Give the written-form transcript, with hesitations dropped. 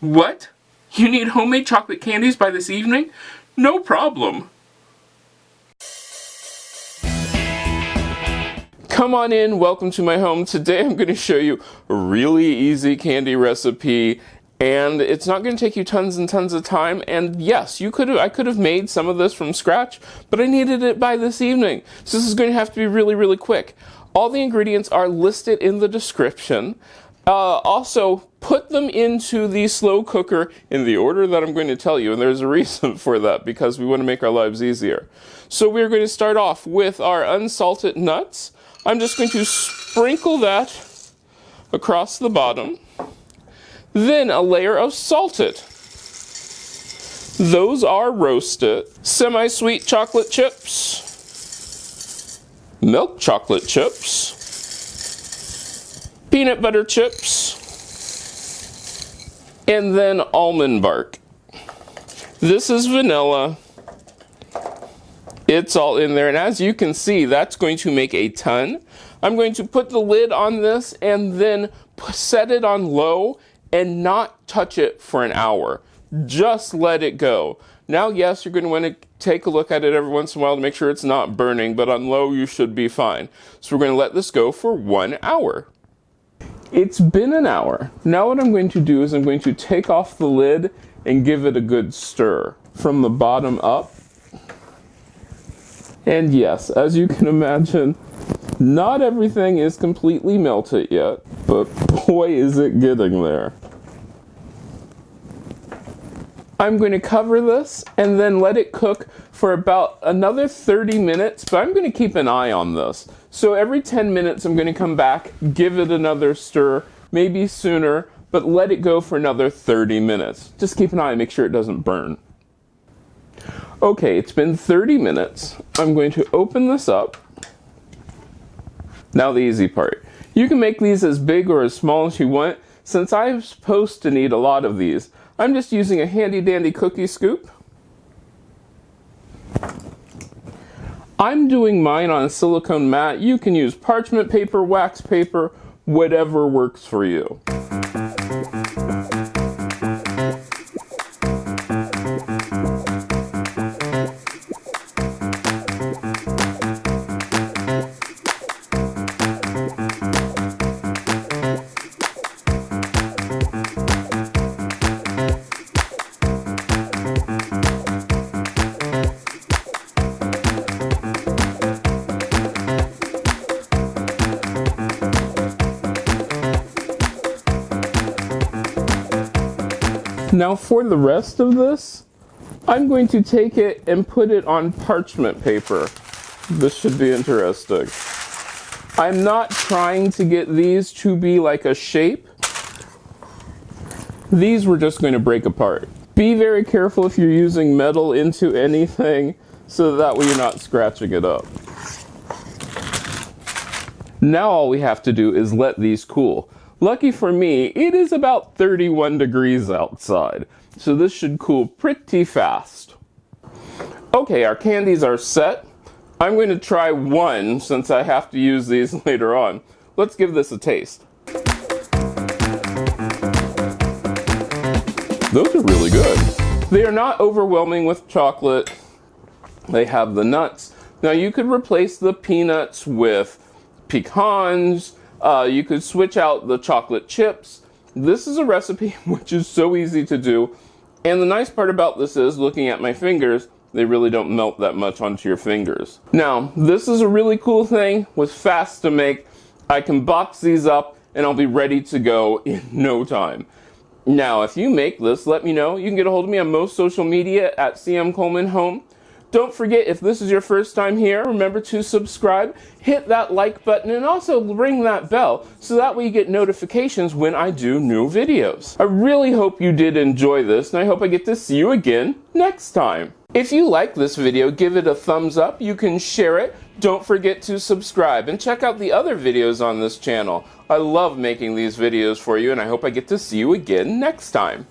What? You need homemade chocolate candies by this evening? No problem. Come on in, welcome to my home. Today I'm going to show you a really easy candy recipe, and it's not going to take you tons and tons of time. And yes, I could have made some of this from scratch, but I needed it by this evening. So this is going to have to be really, really quick. All the ingredients are listed in the description. Also, put them into the slow cooker in the order that I'm going to tell you, and there's a reason for that, because we want to make our lives easier. So we're going to start off with our unsalted nuts. I'm just going to sprinkle that across the bottom. Then a layer of salted. Those are roasted. Semi-sweet chocolate chips. Milk chocolate chips. Peanut butter chips. And then almond bark. This is vanilla. It's all in there, and as you can see, that's going to make a ton. I'm going to put the lid on this and then set it on low and not touch it for an hour. Just let it go. Now, yes, you're going to want to take a look at it every once in a while to make sure it's not burning, but on low you should be fine. So we're going to let this go for 1 hour. It's been an hour. Now what I'm going to do is I'm going to take off the lid and give it a good stir from the bottom up. And yes, as you can imagine, not everything is completely melted yet, but boy is it getting there. I'm going to cover this and then let it cook for about another 30 minutes, but I'm going to keep an eye on this. So every 10 minutes I'm going to come back, give it another stir, maybe sooner, but let it go for another 30 minutes. Just keep an eye and make sure it doesn't burn. Okay, it's been 30 minutes. I'm going to open this up. Now the easy part. You can make these as big or as small as you want. Since I'm supposed to need a lot of these, I'm just using a handy dandy cookie scoop. I'm doing mine on a silicone mat. You can use parchment paper, wax paper, whatever works for you. Now for the rest of this, I'm going to take it and put it on parchment paper. This should be interesting. I'm not trying to get these to be like a shape. These we're just going to break apart. Be very careful if you're using metal into anything, so that way you're not scratching it up. Now all we have to do is let these cool. Lucky for me, it is about 31 degrees outside, so this should cool pretty fast. Okay, our candies are set. I'm going to try one since I have to use these later on. Let's give this a taste. Those are really good. They are not overwhelming with chocolate. They have the nuts. Now you could replace the peanuts with pecans. You could switch out the chocolate chips. This is a recipe which is so easy to do. And the nice part about this is, looking at my fingers, they really don't melt that much onto your fingers. Now, this is a really cool thing, was fast to make. I can box these up and I'll be ready to go in no time. Now, if you make this, let me know. You can get a hold of me on most social media at cmcolemanhome. Don't forget, if this is your first time here, remember to subscribe, hit that like button, and also ring that bell so that way you get notifications when I do new videos. I really hope you did enjoy this, and I hope I get to see you again next time. If you like this video, give it a thumbs up. You can share it. Don't forget to subscribe and check out the other videos on this channel. I love making these videos for you, and I hope I get to see you again next time.